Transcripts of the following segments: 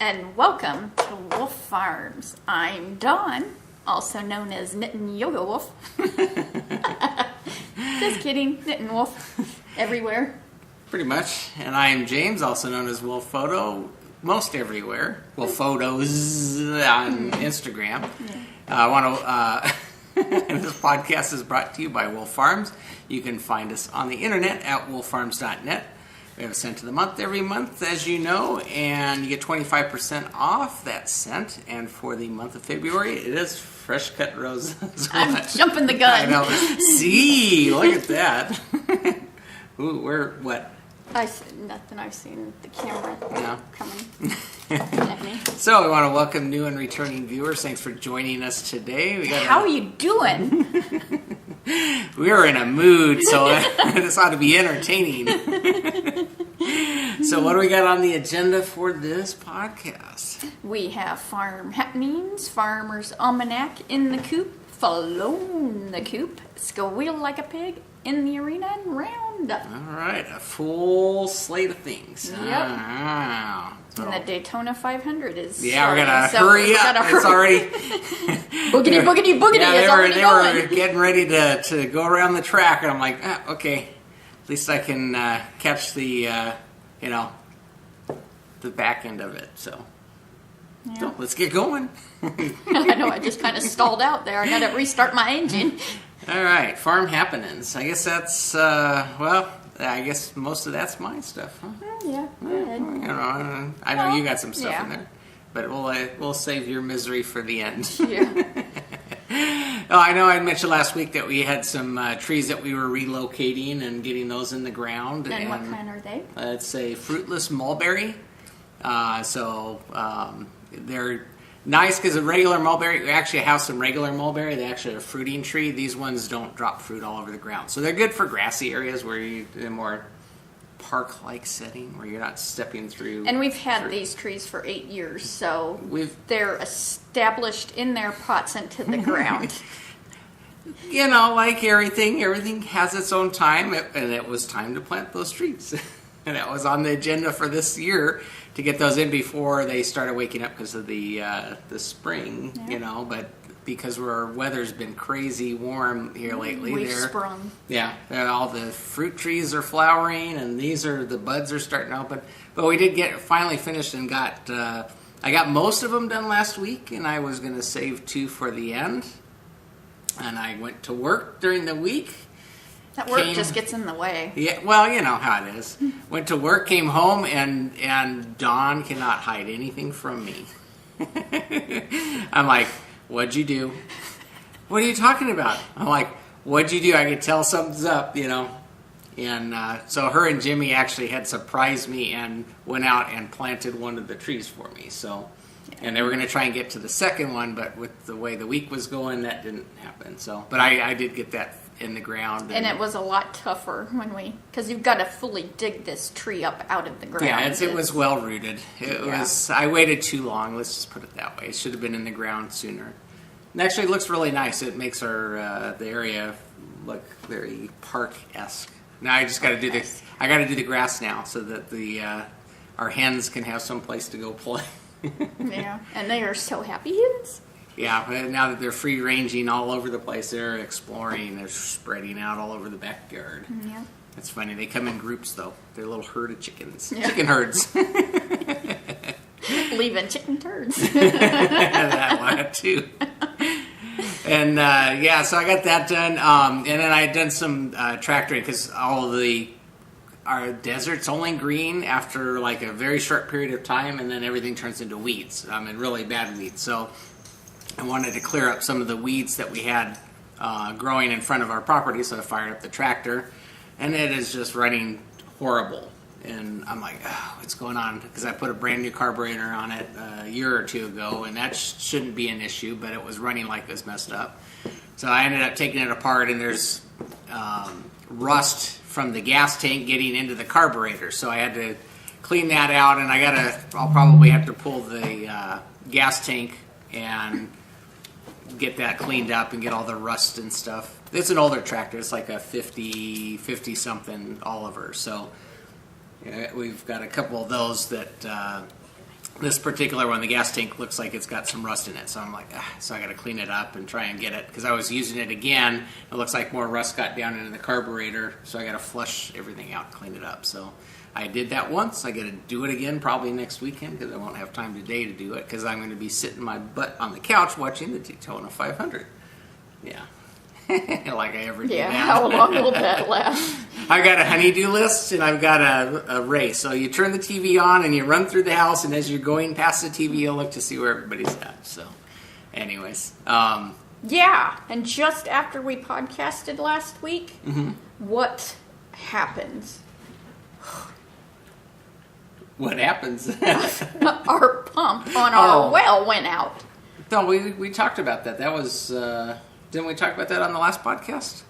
and welcome to Wolf Farms. I'm Dawn, also known as Knittin' Yoga Wolf. Just kidding, Knittin' Wolf everywhere. Pretty much. And I am James, also known as Wolf Photo, most everywhere. Wolf Photos on Instagram. Yeah. This podcast is brought to you by Wolf Farms. You can find us on the internet at wolffarms.net. We have a scent of the month every month, as you know, and you get 25% off that scent. And for the month of February, it is fresh cut roses. I'm jumping the gun. I know. See, look at that. Ooh, what? Nothing. I've seen the camera coming at me. So we want to welcome new and returning viewers. Thanks for joining us today. How are you doing? We're in a mood, so this ought to be entertaining. So what do we got on the agenda for this podcast? We have farm happenings, Farmer's Almanac in the Coop, Flown the Coop, Squeal like a pig in the arena, and Roundup. All right, a full slate of things. Yep. So. And the Daytona 500 is we're gonna hurry up. It's already boogity. Yeah, they were getting ready to go around the track, and I'm like, okay, at least I can catch the the back end of it. So let's get going. I know. I just kind of stalled out there. I got to restart my engine. All right, farm happenings. I guess that's I guess most of that's my stuff, huh? Yeah. I know you got some stuff in there, but we'll save your misery for the end. Yeah. I know I mentioned last week that we had some trees that we were relocating and getting those in the ground. And what kind are they? It's a fruitless mulberry. They're nice because a regular mulberry, we actually have some regular mulberry. They actually are a fruiting tree. These ones don't drop fruit all over the ground. So they're good for grassy areas where you're in a more park-like setting where you're not stepping through. And we've had these trees for 8 years, so they're established in their pots into the ground. Like everything has its own time, and it was time to plant those trees. And that was on the agenda for this year to get those in before they started waking up because of the spring, but because our weather's been crazy warm here lately. We've sprung. Yeah, all the fruit trees are flowering, and the buds are starting to open. But we did finally finished and I got most of them done last week, and I was going to save 2 for the end. And I went to work during the week. That work just gets in the way. Yeah, well, you know how it is. Went to work, came home, and Dawn cannot hide anything from me. I'm like, what'd you do? What are you talking about? I'm like, what'd you do? I could tell something's up, And so her and Jimmy actually had surprised me and went out and planted one of the trees for me. So, and they were going to try and get to the second one, but with the way the week was going, that didn't happen. So, but I did get that in the ground. And it was a lot tougher because you've got to fully dig this tree up out of the ground. Yeah, it was well rooted. I waited too long, let's just put it that way. It should have been in the ground sooner. It actually looks really nice. It makes the area look very park-esque. Now I just got to do the grass now so that our hens can have some place to go play. Yeah, and they are so happy hens. Yeah, but now that they're free-ranging all over the place, they're exploring, they're spreading out all over the backyard. Yeah. It's funny. They come in groups, though. They're a little herd of chickens. Yeah. Chicken herds. Leaving chicken turds. That one, too. And, so I got that done. And then I had done some tractoring because our desert's only green after, like, a very short period of time, and then everything turns into weeds. And really bad weeds. So I wanted to clear up some of the weeds that we had growing in front of our property, so I fired up the tractor, and it is just running horrible. And I'm like, what's going on? Because I put a brand new carburetor on it a year or 2 ago, and that shouldn't be an issue, but it was running like it was messed up. So I ended up taking it apart, and there's rust from the gas tank getting into the carburetor. So I had to clean that out, and I'll probably have to pull the gas tank and get that cleaned up and get all the rust and stuff. It's an older tractor. It's like a 50-something Oliver. So we've got a couple of those that this particular one, the gas tank looks like it's got some rust in it. So I'm like, so I got to clean it up and try and get it, because I was using it again. It looks like more rust got down into the carburetor, so I got to flush everything out and clean it up. So I did that once. I got to do it again probably next weekend, because I won't have time today to do it, because I'm going to be sitting my butt on the couch watching the Daytona 500. Yeah. Like I ever do now. How long will that last? I've got a honey-do list, and I've got a race. So you turn the TV on, and you run through the house, and as you're going past the TV, you'll look to see where everybody's at. So, anyways. Yeah, and just after we podcasted last week, what happens? What happens? Our pump on our well went out. No, we talked about that. That was... didn't we talk about that on the last podcast?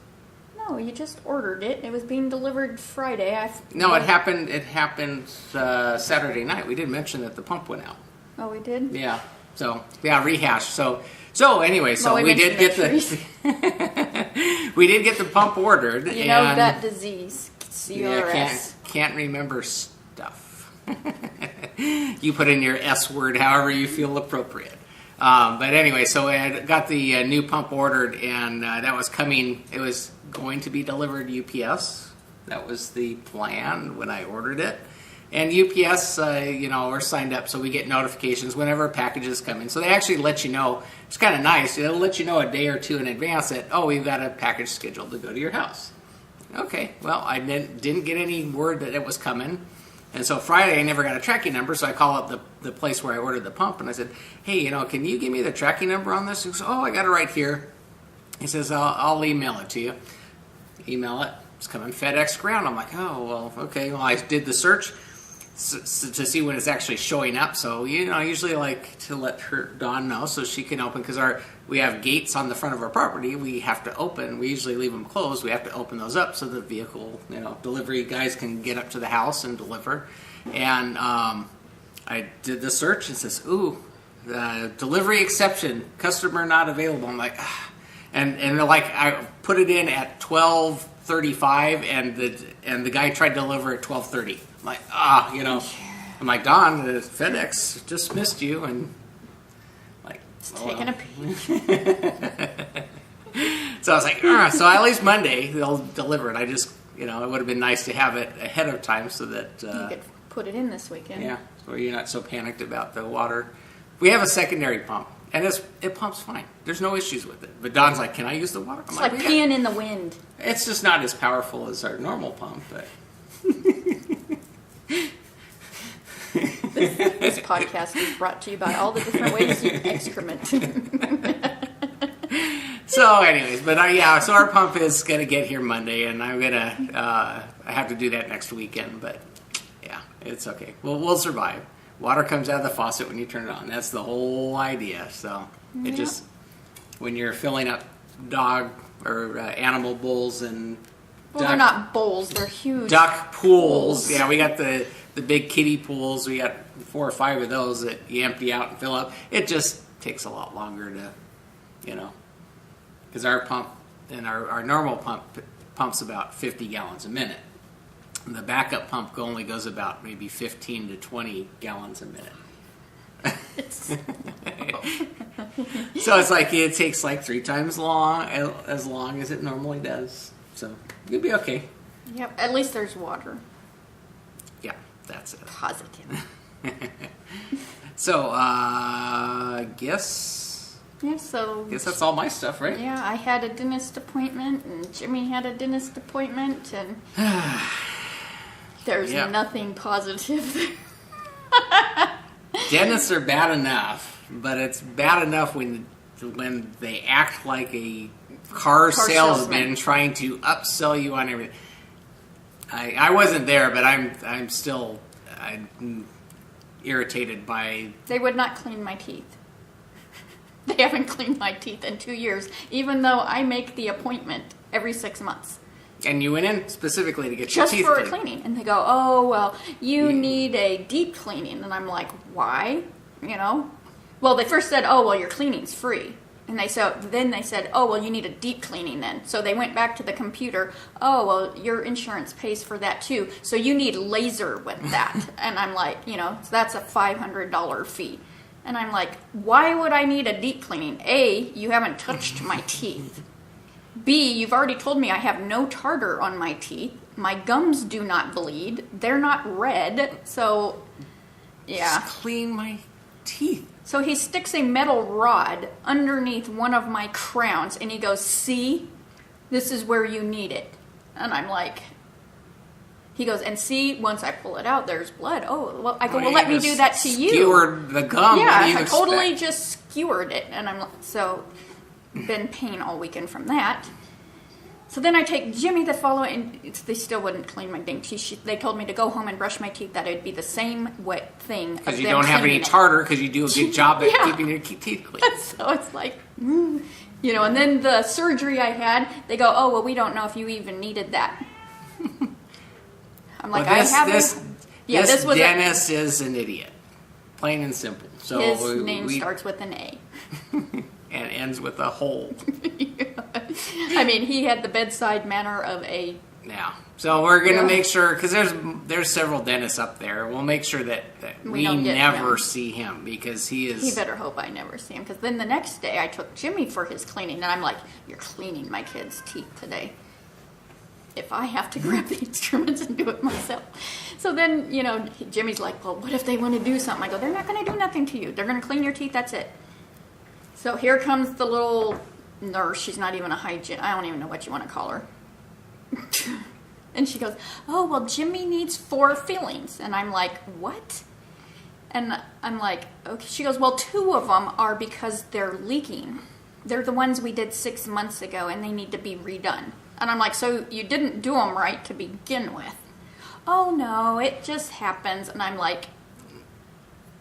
No, you just ordered it. It was being delivered Friday. It happened. It happened Saturday night. We did mention that the pump went out. Oh, we did? Yeah. So rehash. So anyway, we did get we did get the pump ordered. You know that disease, CRS. Yeah, can't remember stuff. You put in your S word however you feel appropriate. But anyway, so I got the new pump ordered, and that was coming. It was going to be delivered UPS. That was the plan when I ordered it. And UPS, we're signed up, so we get notifications whenever packages come in. So they actually let you know. It's kind of nice. They'll let you know a day or two in advance that, we've got a package scheduled to go to your house. Okay, well, I didn't get any word that it was coming. And so Friday, I never got a tracking number, so I call up the place where I ordered the pump, and I said, hey, can you give me the tracking number on this? He goes, I got it right here. He says, I'll email it to you. Email it. It's coming FedEx ground. I'm like, okay. Well, I did the search to see when it's actually showing up. So, I usually like to let Dawn know so she can open, because we have gates on the front of our property we have to open. We usually leave them closed. We have to open those up so the vehicle, delivery guys can get up to the house and deliver. And I did the search and it says, delivery exception, customer not available. I'm like, and like I put it in at 12:35 and the guy tried to deliver at 12:30. I'm like, I'm like, Don, the FedEx just missed you, and like, it's taking a peek. So I was like, so at least Monday they'll deliver it. I just, it would have been nice to have it ahead of time so that you could put it in this weekend. Yeah, so you're not so panicked about the water. We have a secondary pump, and it pumps fine. There's no issues with it. But Don's like, can I use the water? It's like peeing in the wind. It's just not as powerful as our normal pump, but. This podcast is brought to you by all the different ways you excrement. So, anyways, but so our pump is gonna get here Monday, and I'm gonna I have to do that next weekend. But yeah, it's okay. We'll survive. Water comes out of the faucet when you turn it on. That's the whole idea. So it just when you're filling up dog or animal bowls and they're not bowls; they're huge duck pools. Yeah, we got the big kiddie pools. We got 4 or 5 of those that you empty out and fill up. It just takes a lot longer to, because our pump and our normal pump pumps about 50 gallons a minute. And the backup pump only goes about maybe 15 to 20 gallons a minute. So it's like it takes like 3 times as long as it normally does. So you'll be okay. Yep. At least there's water. Yeah, that's it. Positive. So I guess. Yeah. So. I guess that's all my stuff, right? Yeah, I had a dentist appointment, and Jimmy had a dentist appointment, and there's nothing positive there. Dentists are bad enough, but it's bad enough when they act like a car salesman trying to upsell you on everything. I wasn't there, but I'm still irritated by. They would not clean my teeth. They haven't cleaned my teeth in 2 years, even though I make the appointment every 6 months. And you went in specifically to get your teeth cleaned. Just for a cleaning. And they go, oh, well, you need a deep cleaning. And I'm like, why? Well, they first said, oh, well, your cleaning's free. And then they said, oh, well, you need a deep cleaning then. So they went back to the computer. Oh, well, your insurance pays for that too. So you need laser with that. And I'm like, so that's a $500 fee. And I'm like, why would I need a deep cleaning? A, you haven't touched my teeth. B, you've already told me I have no tartar on my teeth. My gums do not bleed. They're not red. So, yeah. Just clean my teeth. So he sticks a metal rod underneath one of my crowns, and he goes, see, this is where you need it. And I'm like, he goes, and see, once I pull it out, there's blood. Oh, well, I go, well, let me do that to you. Skewered the gum. Yeah, I totally just skewered it. And I'm like, so, been pain all weekend from that. So then I take Jimmy the following, and they still wouldn't clean my dang teeth. They told me to go home and brush my teeth, that it would be the same wet thing. Because you don't have any tartar, because you do a good job at keeping your teeth clean. So it's like, and then the surgery I had, they go, oh, well, we don't know if you even needed that. I'm like, this Dennis is an idiot. Plain and simple. So his name starts with an A. And ends with a hole. I mean, he had the bedside manner of a... Yeah. So we're going to make sure, because there's several dentists up there. We'll make sure that we never see him, because he is... He better hope I never see him, because then the next day I took Jimmy for his cleaning, and I'm like, you're cleaning my kid's teeth today. If I have to grab the instruments and do it myself. So then, Jimmy's like, well, what if they want to do something? I go, they're not going to do nothing to you. They're going to clean your teeth, that's it. So here comes the little nurse. She's not even a hygienist. I don't even know what you want to call her. And she goes, oh, well, Jimmy needs 4 fillings. And I'm like, what? And I'm like, okay. She goes, well, 2 of them are because they're leaking. They're the ones we did 6 months ago, and they need to be redone. And I'm like, so you didn't do them right to begin with? Oh, no, it just happens. And I'm like,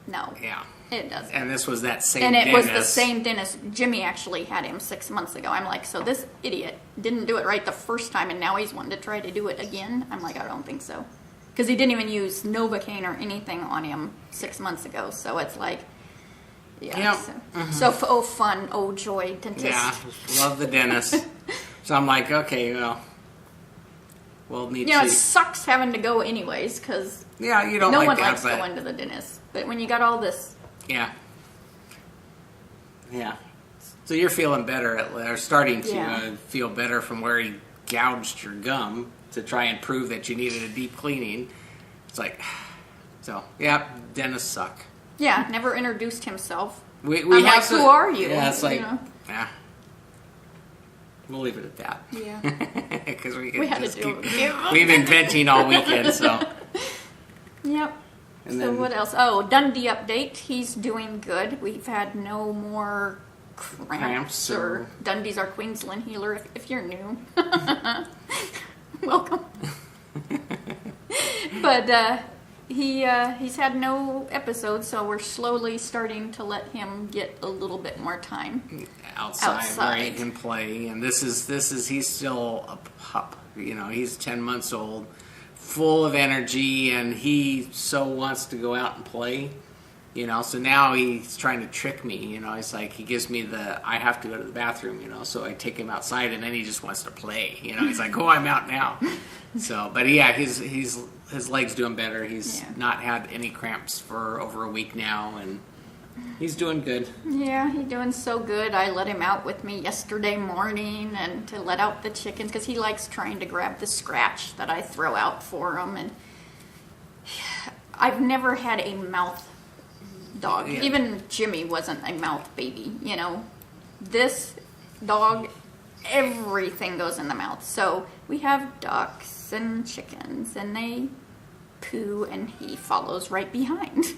no. Yeah. It doesn't. And this was that same dentist. And it dentist. was the same dentist. Jimmy actually had him 6 months ago. I'm like, so this idiot didn't do it right the first time, and now he's wanting to try to do it again? I'm like, I don't think so. Because he didn't even use Novocaine or anything on him 6 months ago. So it's like, yeah. Yep. So, oh, fun. Oh, joy, dentist. Yeah, love the dentist. So I'm like, okay, well, we'll need to... it sucks having to go anyways, because you don't no like one that, likes going to the dentist. But when you got all this... Yeah. So you're feeling better, or starting to feel better from where he gouged your gum to try and prove that you needed a deep cleaning. It's like, so, dentists suck. Yeah, never introduced himself. We I'm like, who are you? Yeah, it's like, we'll leave it at that. Yeah. Because we had to do it. We've been venting all weekend, so. Yep. And so what else? Oh, Dundee update. He's doing good. We've had no more cramps or Dundee's our Queensland healer if you're new. Welcome. But he's had no episodes, so we're slowly starting to let him get a little bit more time outside. Where he can play. And this is he's still a pup. He's 10 months old. Full of energy, and he so wants to go out and play, so now he's trying to trick me, he's like, he gives me I have to go to the bathroom, so I take him outside, and then he just wants to play, he's like, oh, I'm out now. So, but yeah, his leg's doing better. He's not had any cramps for over a week now, and he's doing good. Yeah, he's doing so good. I let him out with me yesterday morning and to let out the chickens because he likes trying to grab the scratch that I throw out for him. And I've never had a mouth dog. Yeah. Even Jimmy wasn't a mouth baby, This dog, everything goes in the mouth. So we have ducks and chickens, and they poo, and he follows right behind.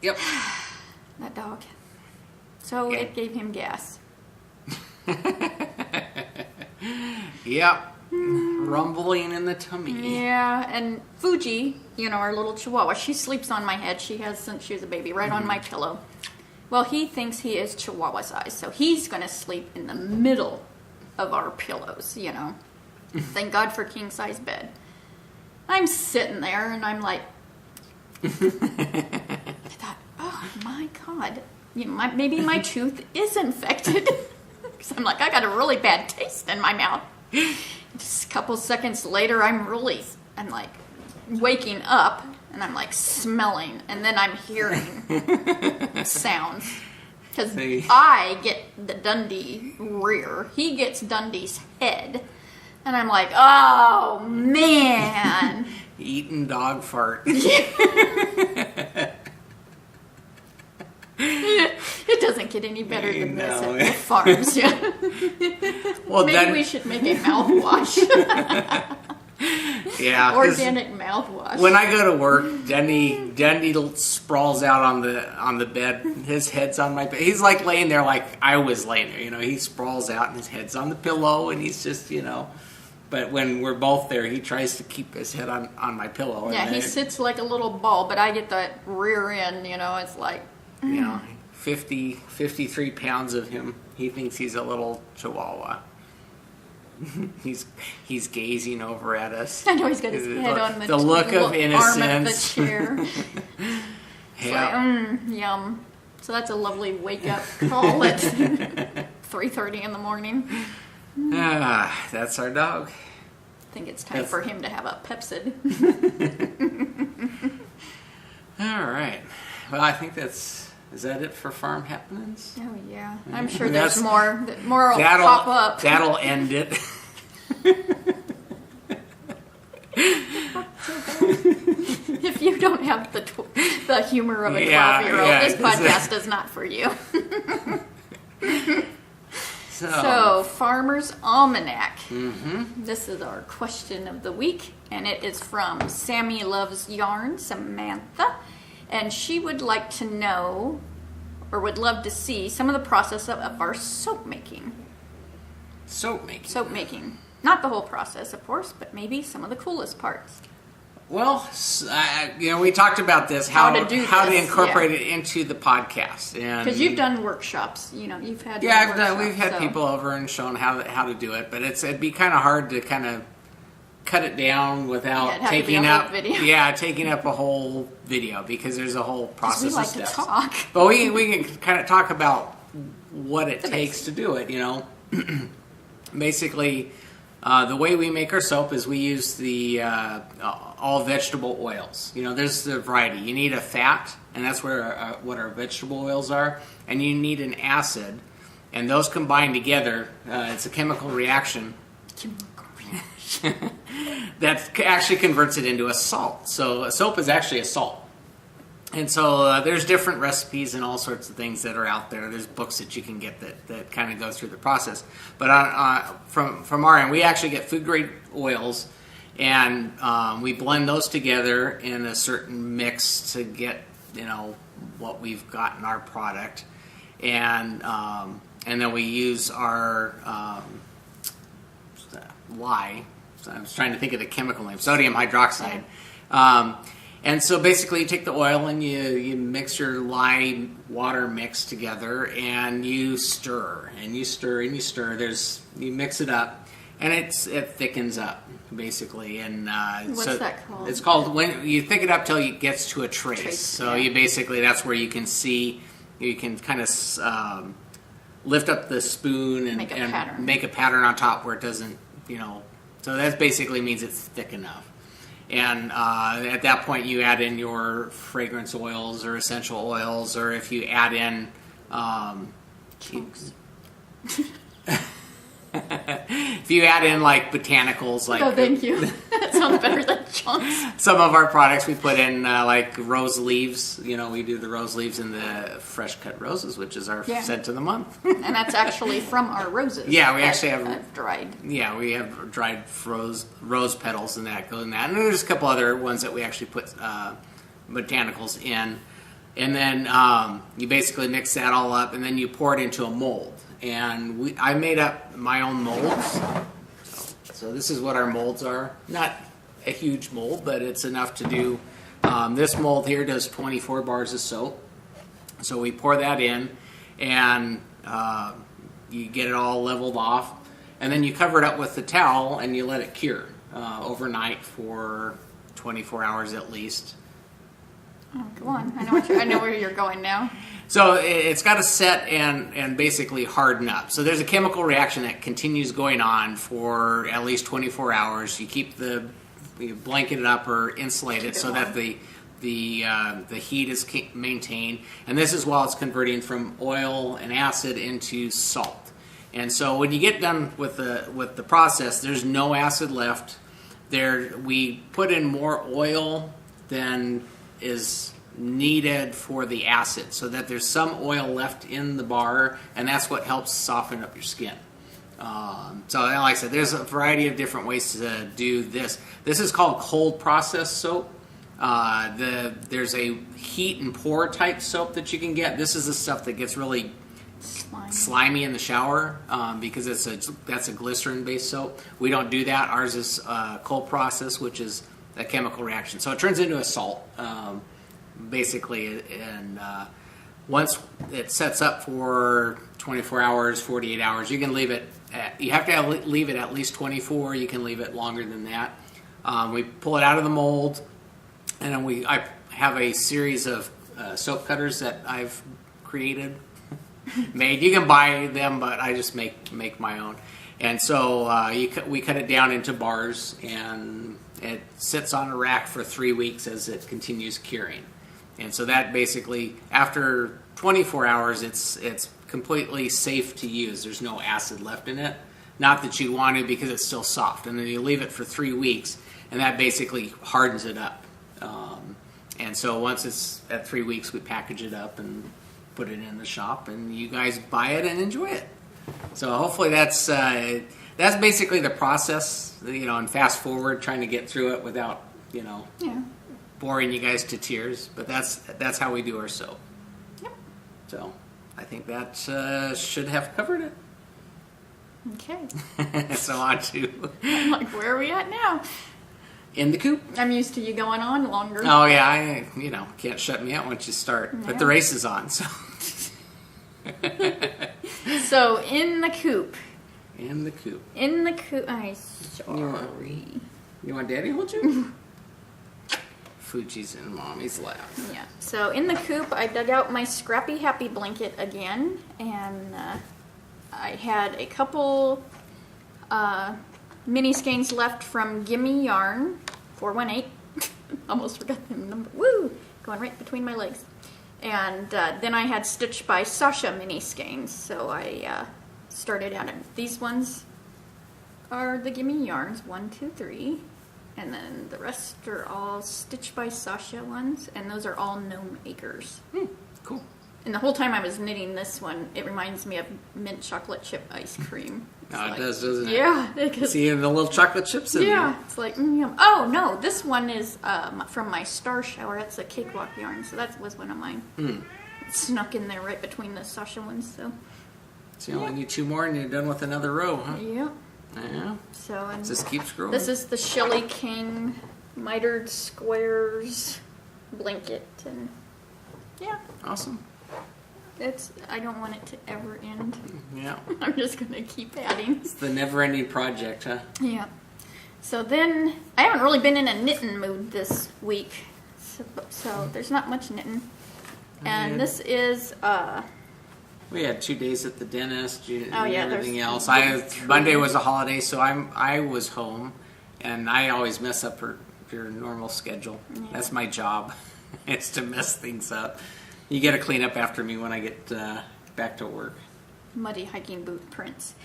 Yep. That dog. So it gave him gas. Yep. Rumbling in the tummy. Yeah, and Fuji, our little chihuahua, she sleeps on my head. She has since she was a baby, right on my pillow. Well, he thinks he is chihuahua size, so he's going to sleep in the middle of our pillows, Thank God for king size bed. I'm sitting there, and I'm like... I thought, oh my God, maybe my tooth is infected. Because I'm like, I got a really bad taste in my mouth. Just a couple seconds later, I'm like waking up and I'm like smelling, and then I'm hearing sounds. Because I get the Dundee rear, he gets Dundee's head, and I'm like, oh man. Eating dog fart. It doesn't get any better than this at the farms. Yeah. Well, maybe we should make a mouthwash. Yeah, organic mouthwash. When I go to work, Dundee sprawls out on the bed. His head's on my bed. He's like laying there like I was laying there. He sprawls out and his head's on the pillow, and he's just But when we're both there, he tries to keep his head on my pillow. Yeah, he sits like a little ball, but I get that rear end. It's like. 53 pounds of him. He thinks he's a little chihuahua. He's gazing over at us. I know he's got his head on the look of innocence. Arm of the chair. It's like, yum. So that's a lovely wake up call at 3:30 in the morning. That's our dog. I think it's time for him to have a Pepsid. All right. Well, I think is that it for farm happenings? Oh yeah, I'm sure there's more. More will pop up. That'll end it. If you don't have the humor of a 12-year-old, this podcast is not for you. So, Farmer's Almanac. Mm-hmm. This is our question of the week, and it is from Sammy Loves Yarn, Samantha. And she would like to know, or would love to see, some of the process of our soap making. Soap making? Soap making. Not the whole process, of course, but maybe some of the coolest parts. Well, we talked about this, how to incorporate it into the podcast. Because you've done workshops, you've had we've had people over and shown how to do it, but it'd be kind of hard to kind of cut it down without taking up a whole video, because there's a whole process of steps. To talk. But we can kind of talk about what it takes to do it, Basically, the way we make our soap is we use the all vegetable oils. There's the variety. You need a fat, and that's where what our vegetable oils are, and you need an acid, and those combine together. It's a chemical reaction. That actually converts it into a salt. So a soap is actually a salt. And so there's different recipes and all sorts of things that are out there. There's books that you can get that kind of go through the process. But from our end, we actually get food grade oils, and we blend those together in a certain mix to get what we've got in our product, and then we use our lye. So I was trying to think of the chemical name, sodium hydroxide. And so basically you take the oil and you mix your lye water mix together, and you stir and you stir and you stir. You mix it up, and it thickens up basically. And what's that called? It's called, when you thicken it up till it gets to a trace. So you basically, that's where you can see, you can kind of lift up the spoon and make a pattern on top where it doesn't, so that basically means it's thick enough. And at that point, you add in your fragrance oils or essential oils, or if you add in chunks. If you add in like botanicals, like thank you. That sounds better than chunks. Some of our products we put in like rose leaves. We do the rose leaves and the fresh cut roses, which is our scent of the month. And that's actually from our roses. Yeah, we actually have dried. Yeah, we have dried rose petals and that go in that. And there's a couple other ones that we actually put botanicals in. And then you basically mix that all up, and then you pour it into a mold. And I made up my own molds. So this is what our molds are. Not a huge mold, but it's enough to do. This mold here does 24 bars of soap. So we pour that in, and you get it all leveled off. And then you cover it up with the towel, and you let it cure overnight for 24 hours at least. Oh, go on. I know where you're going now. So it's got to set and basically harden up. So there's a chemical reaction that continues going on for at least 24 hours. You keep you blanket it up or insulate it so that the heat is maintained. And this is while it's converting from oil and acid into salt. And so when you get done with the process, there's no acid left. We put in more oil than is needed for the acid, so that there's some oil left in the bar, and that's what helps soften up your skin. So like I said, there's a variety of different ways to do this. This is called cold process soap. There's a heat and pour type soap that you can get. This is the stuff that gets really slimy in the shower because that's a glycerin based soap. We don't do that. Ours is cold process, which is a chemical reaction. So it turns into a salt basically, and once it sets up for 24 hours, 48 hours, you can leave it. You have to leave it at least 24. You can leave it longer than that. We pull it out of the mold, and then I have a series of soap cutters that I've created, made. You can buy them, but I just make my own. And so we cut it down into bars, and it sits on a rack for 3 weeks as it continues curing. And so that basically, after 24 hours, it's completely safe to use. There's no acid left in it. Not that you want to, because it's still soft. And then you leave it for 3 weeks, and that basically hardens it up. And so once it's at 3 weeks, we package it up and put it in the shop, and you guys buy it and enjoy it. So hopefully that's basically the process, and fast forward, trying to get through it without, boring you guys to tears. But that's how we do our soap. Yep. So I think that should have covered it. Okay. So on to... I'm like, where are we at now? In the coop. I'm used to you going on longer. Oh yeah, can't shut me out once you start. Yeah. But the race is on, so. So in the coop. In the coop. In the coop. Sorry. You want Daddy to hold you? Fuji's in Mommy's lap. Yeah. So in the coop, I dug out my Scrappy Happy blanket again, and I had a couple mini skeins left from Gimme Yarn 418. Almost forgot the number. Woo! Going right between my legs. And then I had Stitch by Sasha mini skeins, so I started out in these ones are the Gimme Yarns 1, 2, 3, and then the rest are all Stitch by Sasha ones, and those are all Gnome Acres. Cool. And the whole time I was knitting this one, it reminds me of mint chocolate chip ice cream. It does, doesn't it? Yeah. See the little chocolate chips in there. Yeah, it's like, yum. Oh, no, this one is from my Star Shower. That's a cakewalk yarn, so that was one of mine. It snuck in there right between the Sasha ones, so. So you only need 2 more and you're done with another row, huh? Yep. Yeah. So, and just keeps growing. This is the Shelly King mitered squares blanket, and yeah. Awesome. I don't want it to ever end. Yeah. I'm just going to keep adding. It's the never-ending project, huh? Yeah. So then, I haven't really been in a knitting mood this week, so there's not much knitting. And this is... we had 2 days at the dentist and everything else. Monday was a holiday, so I was home, and I always mess up your normal schedule. Yeah. That's my job. It's to mess things up. You got to clean up after me when I get back to work. Muddy hiking boot prints.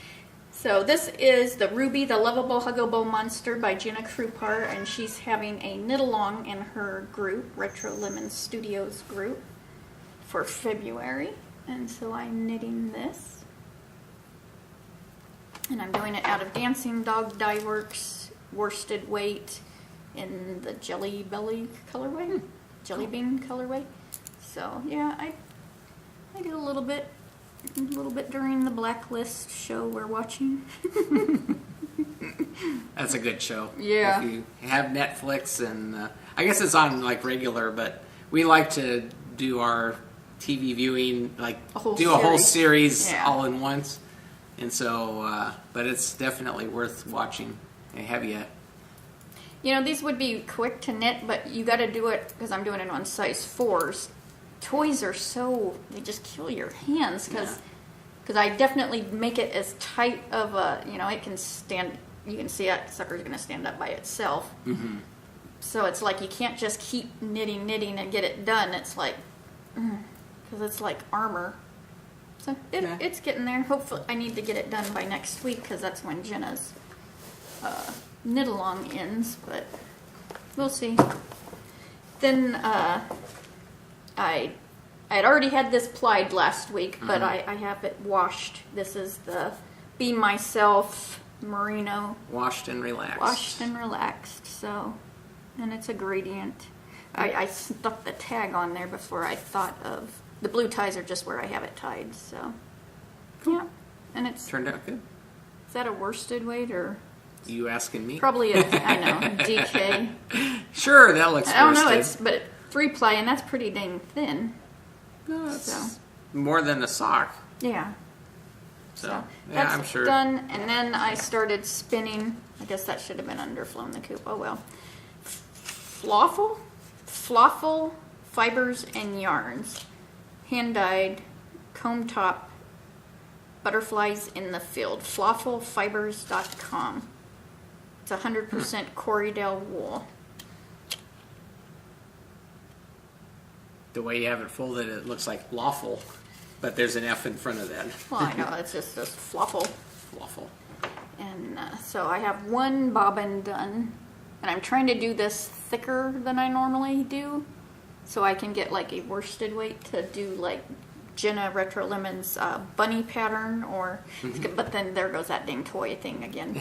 So this is the Ruby, the Lovable Huggable Monster by Jenna Krupar, and she's having a knit-along in her group, Retro Lemon Studios group, for February. And so I'm knitting this. And I'm doing it out of Dancing Dog Dye Works worsted weight in the Jelly Belly colorway, Jelly Bean colorway. So yeah, I did a little bit during the Blacklist show we're watching. That's a good show. Yeah. If you have Netflix, and I guess it's on like regular, but we like to do our TV viewing, like a whole series all in once. And so, but it's definitely worth watching. Have you these would be quick to knit, but you got to do it because I'm doing it on size 4s. Toys are they just kill your hands because I definitely make it as tight of a, it can stand, you can see that sucker's going to stand up by itself. Mm-hmm. So it's like you can't just keep knitting and get it done. It's like, because it's like armor. So it's getting there. Hopefully, I need to get it done by next week because that's when Jenna's knit along ends, but we'll see. Then I had already had this plied last week, but I have it washed. This is the Be Myself merino. Washed and relaxed. So, and it's a gradient. I stuck the tag on there before I thought of the blue ties are just where I have it tied. So, yeah, and it's turned out good. Is that a worsted weight or? You asking me? Probably I know, DK. Sure, that looks worsted. I don't know, but 3-ply, and that's pretty dang thin. No, that's more than a sock. Yeah. So yeah, that's I'm sure. Done, and then I started spinning. I guess that should have been underflown the coop. Oh well. Floffle fibers and yarns, hand dyed, comb top, butterflies in the field. Flofflefibers.com. It's 100% Corriedale wool. The way you have it folded, it looks like lawful, but there's an F in front of that. Well, I know, it's just floffle. Floffle. And so I have one bobbin done, and I'm trying to do this thicker than I normally do, so I can get like a worsted weight to do like Jenna Retro Lemon's bunny pattern, or but then there goes that dang toy thing again.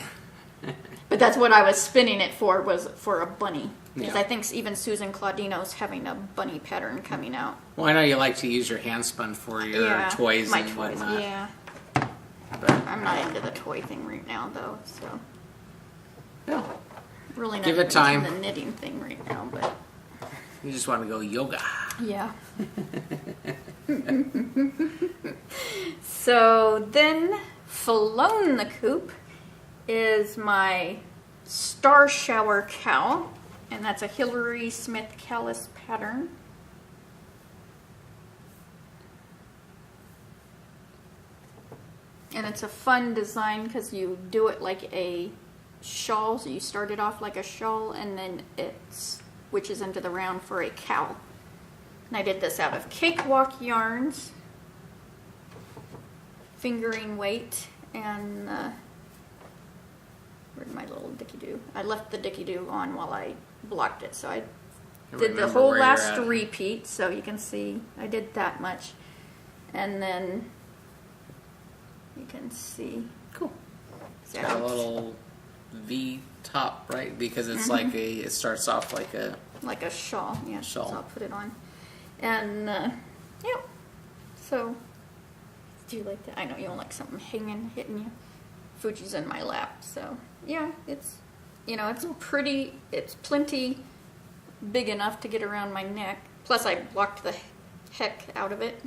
But that's what I was spinning it for, was for a bunny. Because I think even Susan Claudino's having a bunny pattern coming out. Well, I know you like to use your hand spun for your toys and whatnot. Yeah, but I'm not into the toy thing right now, though. So, really not give it time. into the knitting thing right now, but you just want to go yoga. Yeah. So then, Flown the Coop is my Star Shower cowl, and that's a Hilary Smith Callis pattern. And it's a fun design because you do it like a shawl, so you start it off like a shawl and then it switches into the round for a cowl. And I did this out of Cakewalk yarns, fingering weight, and where'd my little dicky-doo? I left the dicky-doo on while I blocked it, so I did the whole last repeat, so you can see I did that much. And then you can see. Cool. It's got a little V top, right? Because it's like it starts off like a shawl. Yeah, shawl. So I'll put it on. And, so, do you like that? I know you don't like something hitting you. Fuji's in my lap, so, yeah, it's, it's plenty big enough to get around my neck. Plus, I blocked the heck out of it.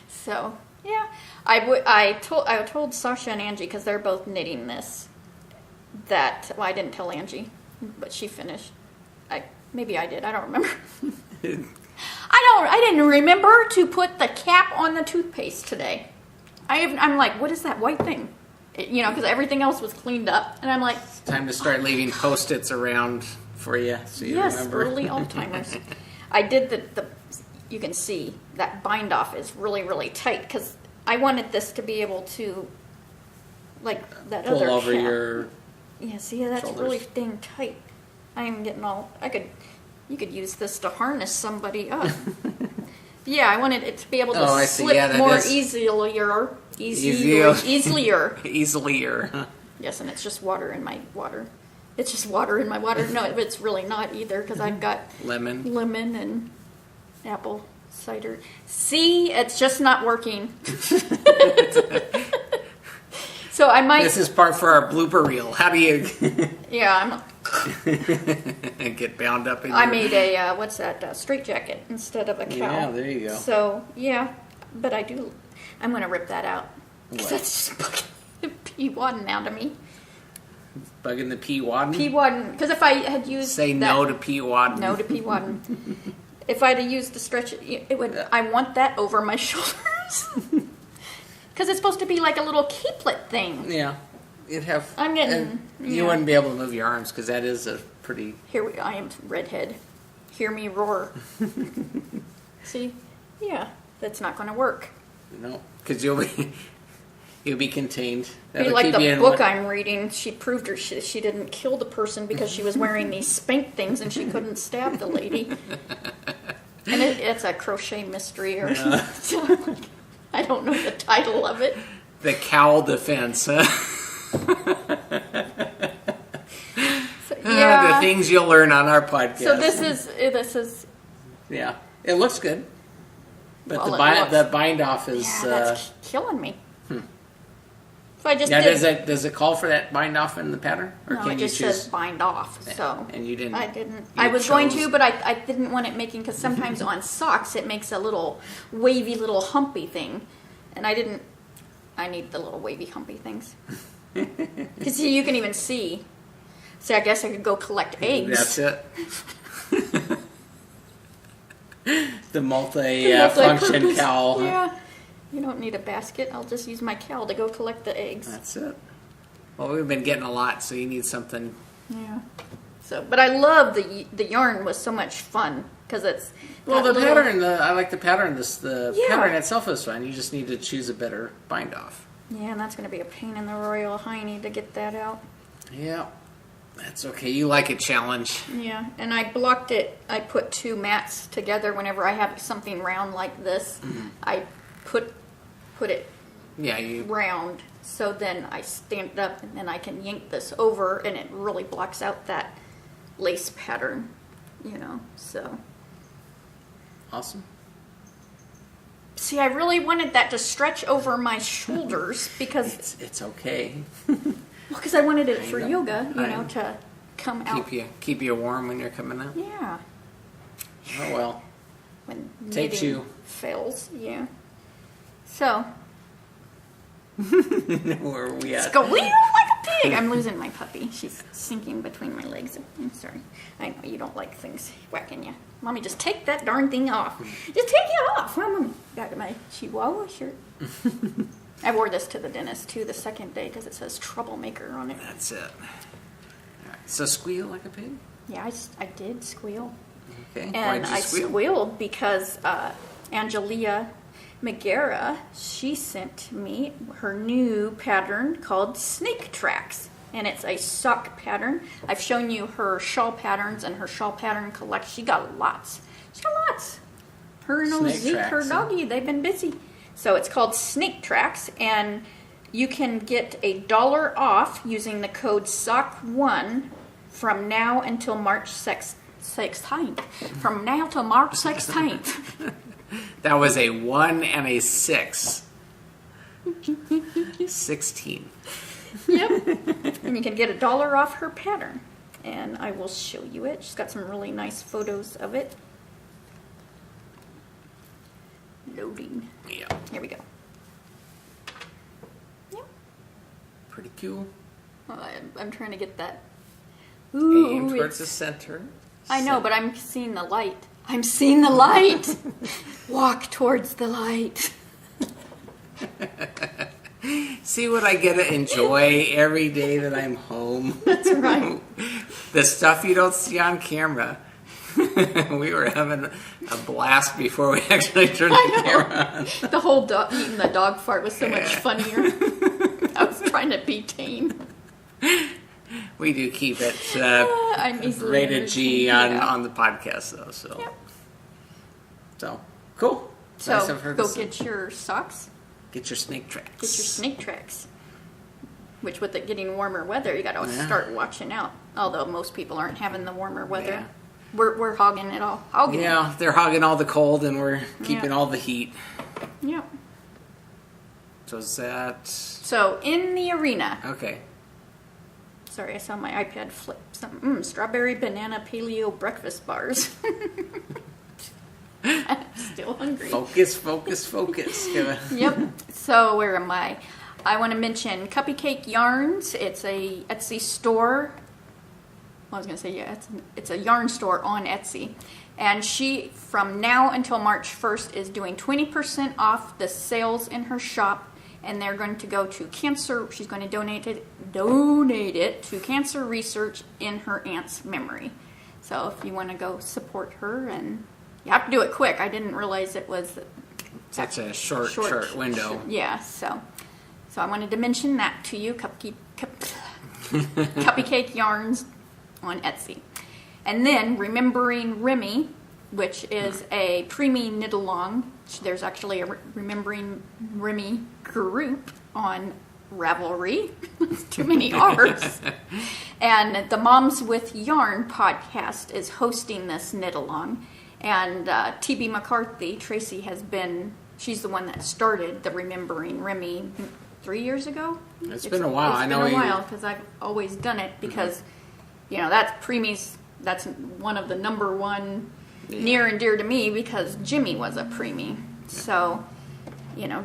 So, yeah, I told Sasha and Angie, because they're both knitting this, that, well, I didn't tell Angie, but she finished. Maybe I did, I don't remember. I didn't remember to put the cap on the toothpaste today. I'm like, what is that white thing? Because everything else was cleaned up, and I'm like, it's time to start leaving Post-its around for you, so you remember. Yes, early Alzheimer's. I did the. You can see that bind off is really, really tight because I wanted this to be able to, like that pull other over cap. your. Yeah, see, that's shoulders. really dang tight. I'm getting all. You could use this to harness somebody up. Yeah, I wanted it to be able to slip more easier. Easier. Yes, and it's just water in my water. It's just water in my water. No, it's really not either because I've got lemon and apple cider. See, it's just not working. So I might. This is part for our blooper reel. How do you? Yeah, get bound up in. I made a straight jacket instead of a cowl. Yeah, there you go. So yeah, but I'm gonna rip that out. That's just pee wadding out of me. But Plug in the P Wadden. P Wadden, because if I had used Say no to P Wadden. No to P Wadden. If I'd have used the stretch, it would. I want that over my shoulders. Because it's supposed to be like a little capelet thing. Yeah. You'd have. I'm getting. You wouldn't be able to move your arms because that is a pretty. I am redhead. Hear me roar. See? Yeah. That's not going to work. No. Because you'll be contained. Be like the book I'm reading. She proved she didn't kill the person because she was wearing these spank things and she couldn't stab the lady. And it's a crochet mystery or I don't know the title of it. The Cowl defense, huh? So, yeah. The things you'll learn on our podcast. So this is. Yeah, it looks good, but Well, the bind off is. Yeah, that's killing me. If I just does it call for that bind off in the pattern, or no, can it you just choose? says bind off. So and you didn't. I didn't. You I was going chose- to, but I didn't want it making because sometimes on socks it makes a little wavy, little humpy thing, and I didn't. I need the little wavy, humpy things. Because you can even see. See, I guess I could go collect eggs. That's it. The multi-function cowl. Yeah. You don't need a basket. I'll just use my cowl to go collect the eggs. That's it. Well, we've been getting a lot, so you need something. Yeah. So, but I love the yarn was so much fun because it's Well, got the little- pattern. I like the pattern. The Yeah. pattern itself is fun. You just need to choose a better bind off. Yeah, and that's going to be a pain in the royal hiney to get that out. Yeah, that's okay. You like a challenge. Yeah, and I blocked it. I put two mats together whenever I have something round like this. I put it Yeah, you. round, so then I stand it up and then I can yank this over and it really blocks out that lace pattern, so. Awesome. See, I really wanted that to stretch over my shoulders because It's okay. I wanted it for know. yoga, I know. to come out. Keep you warm when you're coming out. Yeah. Oh well. When Takes knitting you. fails, yeah. So, Where are we at? squeal like a pig. I'm losing my puppy. She's sinking between my legs. I'm sorry. I know you don't like things whacking you. Mommy, just take that darn thing off. Just take it off. Mommy. Got my Chihuahua shirt. I wore this to the dentist too the second day because it says troublemaker on it. That's it. All right. So squeal like a pig. Yeah, I did squeal. Okay. And Why'd you I squeal? squealed because Angelia Megara, she sent me her new pattern called Snake Tracks. And it's a sock pattern. I've shown you her shawl patterns and her shawl pattern collection. She got lots. Her and Snake Zeke, her Tracks, huh? doggy, they've been busy. So it's called Snake Tracks. And you can get $1 off using the code SOCK1 from now until March 16th. From now till March 16th. That was a 1 and a 6. 16. Yep. And you can get $1 off her pattern. And I will show you it. She's got some really nice photos of it. Loading. Yeah. Here we go. Yep. Pretty cool. Well, I'm trying to get that. Aim Ooh, towards the it's, center. I know, but I'm seeing the light. I'm seeing the light. Walk towards the light. See what I get to enjoy every day that I'm home. That's right. The stuff you don't see on camera. We were having a blast before we actually turned the camera on. The whole eating the dog fart was so much funnier. I was trying to be tame. We do keep it I'm easily rated G entertained, on the podcast, though. So, Yep. so cool. So Nice of her to go say. get your socks. Get your snake tracks. Get your snake tracks. Which, with it getting warmer weather, you got to Yeah. start watching out. Although most people aren't having the warmer weather. Yeah. We're hogging it all. Hogging Yeah, they're hogging all the cold, and we're keeping Yeah. all the heat. it. Yeah. So is that So in the arena. okay? Sorry, I saw my iPad flip. Some strawberry banana paleo breakfast bars. I'm still hungry. Focus, focus, focus. Yep. So where am I? I want to mention Cuppy Cake Yarns. It's a Etsy store. Well, I was going to say, yeah, it's a yarn store on Etsy. And she, from now until March 1st, is doing 20% off the sales in her shop. And they're going to go to cancer. She's going to donate it to cancer research in her aunt's memory. So if you want to go support her, and you have to do it quick. I didn't realize it was such a short window. Yeah, so I wanted to mention that to you. Cuppy Cake Yarns on Etsy. And then Remembering Remy, which is a preemie knit-along. There's actually a Remembering Remy group on Ravelry. Too many R's. And the Moms with Yarn podcast is hosting this knit-along. And T.B. McCarthy, Tracy, she's the one that started the Remembering Remy 3 years ago. It's been a while. It's been a while because I've always done it because, that's preemies. That's one of the number one near and dear to me because Jimmy was a preemie. So,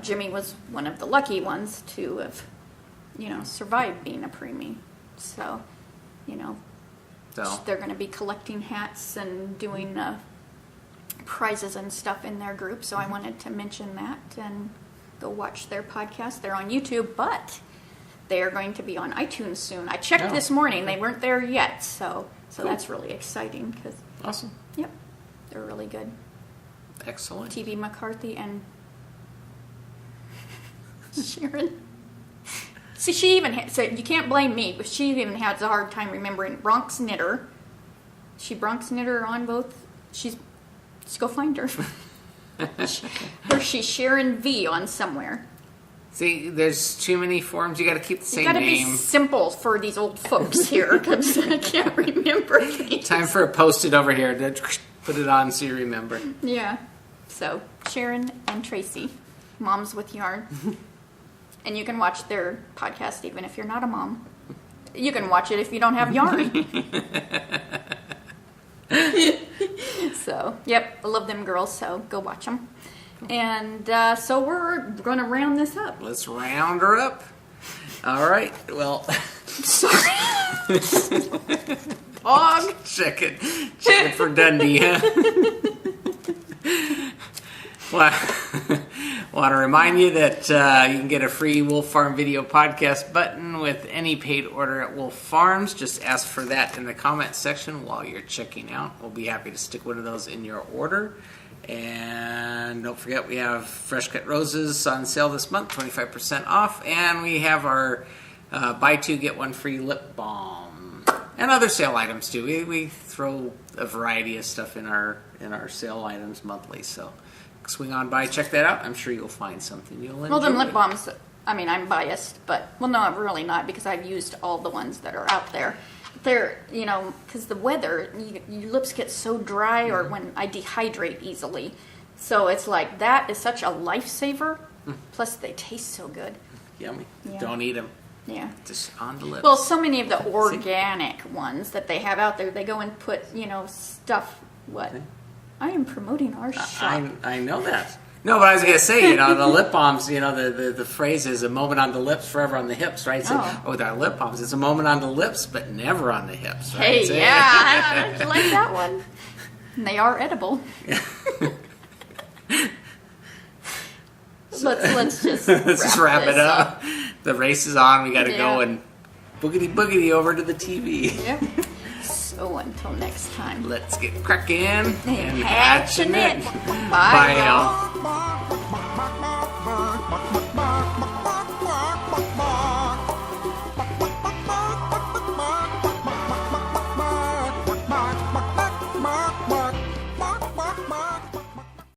Jimmy was one of the lucky ones to have, survived being a preemie. So, they're going to be collecting hats and doing prizes and stuff in their group. So I wanted to mention that and go watch their podcast. They're on YouTube, but they are going to be on iTunes soon. I checked this morning. They weren't there yet. So cool. That's really exciting. Awesome. Yep. They're really good. Excellent. T.B. McCarthy and Sharon. See, she even so you can't blame me, but she even has a hard time remembering Bronx Knitter. Bronx Knitter on both. Just go find her. Or she's Sharon V on somewhere. See, there's too many forms. You got to keep the same name. You got to be simple for these old folks here because I can't remember things. Time for a post-it over here to put it on so you remember. Yeah. So Sharon and Tracy, Moms with Yarn, and you can watch their podcast even if you're not a mom. You can watch it if you don't have yarn. So, yep, I love them girls. So go watch them. And so we're going to round this up. Let's round her up. All right. Well, sorry. Dog. Check it for Dundee, huh? Well, want to remind you that you can get a free Wolf Farm Video Podcast button with any paid order at Wolf Farms. Just ask for that in the comment section while you're checking out. We'll be happy to stick one of those in your order. And don't forget, we have Fresh Cut Roses on sale this month, 25% off. And we have our buy two, get one free lip balm. And other sale items, too. We throw a variety of stuff in our sale items monthly. So swing on by, check that out. I'm sure you'll find something you'll enjoy. Well, them lip balms, I mean, I'm biased, but, well, no, I'm really not because I've used all the ones that are out there. They're, because the weather, your lips get so dry or when I dehydrate easily. So it's like, that is such a lifesaver. Plus, they taste so good. Yummy. Yeah. Don't eat them. Yeah. Just on the lips. Well, so many of the organic ones that they have out there, they go and put, stuff, what? Okay. I am promoting our shop. I know that. No, but I was going to say, the lip balms, the phrase is a moment on the lips, forever on the hips, right? So, with our lip balms, it's a moment on the lips, but never on the hips, right? Hey, so, yeah, I like that one. And they are edible. Let's just wrap it up. The race is on. We got to go and boogity over to the TV. Yep. So until next time, let's get cracking and hatching it. Bye, y'all.